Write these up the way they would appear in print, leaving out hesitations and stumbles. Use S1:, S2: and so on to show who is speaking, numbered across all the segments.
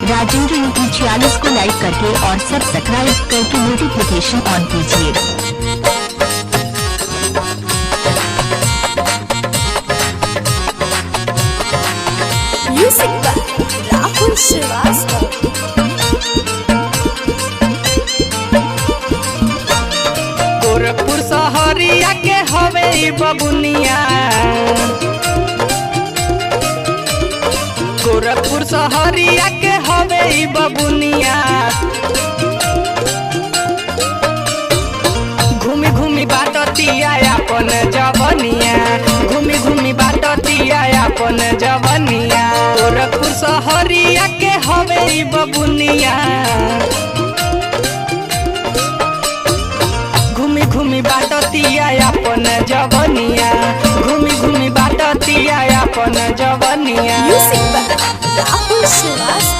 S1: Rajendra UP 46 को लाइक करके और सब्सक्राइब करके नोटिफिकेशन ऑन कीजिए।
S2: Music by Rahul Shrivastava.
S3: गोरखपुर शहरिया के हवे ई बबुनिया, गोरखपुर शहरिया के हवे ई बबुनिया। घूमी घूमी बाटतिया अपन जवनिया, घूमी घूमी बाटतिया अपन जवनिया। गोरखपुर शहरिया के हवे ई बबुनिया, घूमी घूमी बाटतिया अपन जवनिया, घूमी घूमी बाटतिया अपन जवनिया।
S2: Music by Rahul Srivastava.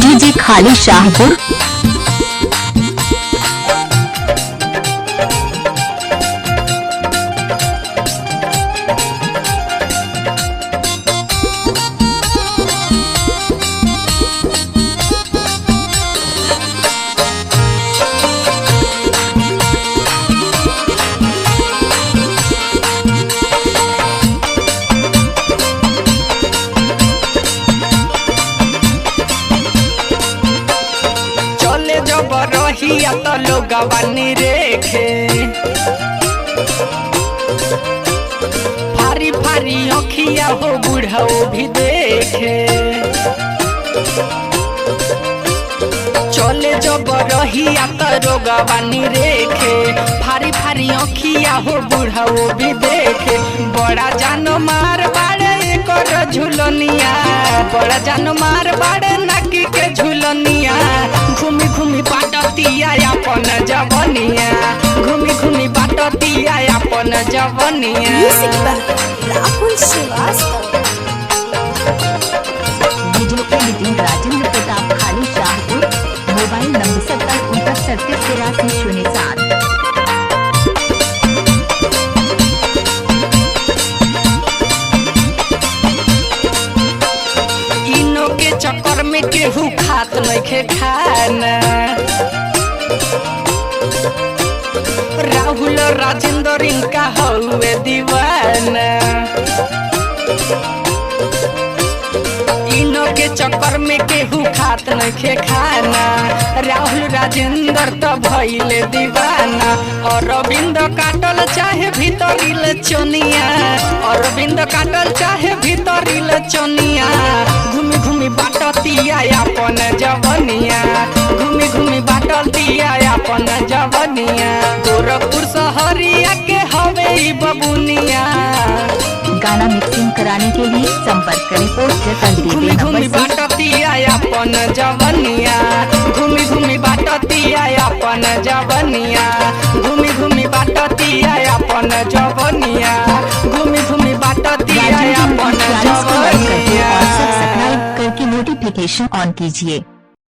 S1: DJ खाली शाहपुर।
S3: चले जब रहिया तो लोगवानी रेखे, फारी फारी अखिया हो बुढ़ाओ भी देखे। चले जब रहिया तो लोगवानी रेखे, फारी फारी अखिया हो बुढ़ाओ भी देखे। बड़ा जान मार बाड़े एकर झुलनिया, बड़ा जान मार बाड़े नाकी के झुलनिया। घूमी घूमी बाटतिया अपन जवनिया, घूमी घूमी बाटतिया अपन जवनिया।
S2: Music by Rahul Srivastava.
S1: Video editing Rajendra Pratap खाली शाहपुर। Mobile number 7069338307।
S3: इनो के चक्कर में केहू खात नइखे खाना। राहुल राजेंद्र इनका हउए दीवाना। इनो के चक्कर में केहू खात नइखे खाना। राहुल राजेंद्र तो भइले दीवाना। अरविंद काटल चाहे भीतरिल चोनिया, अरविंद काटल चाहे भीतरिल चोनिया। घूमी घूमी बाटतिया अपन जवनिया, घूमी घूमी बाटतिया अपन जवनिया। गोरखपुर शहरिया के हवे ई बबुनिया।
S1: गाना मिक्सिंग कराने के लिए संपर्क करें पोस्टर कर दिए
S3: घूमी
S1: गए
S3: घूमी
S1: नंबर से।
S3: बाटतिया अपन जवनिया, घूमी घूमी बाटतिया अपन जवनिया, घूमी घूमी बाटतिया अपन जवनिया, घूमी घूमी बाटतिया
S1: राजेंद्र
S3: अपन
S1: यूपी 46 को लाइक करके
S3: जवनिया।
S1: और सब्सक्राइब करके नोटिफिकेशन ऑन कीजिए।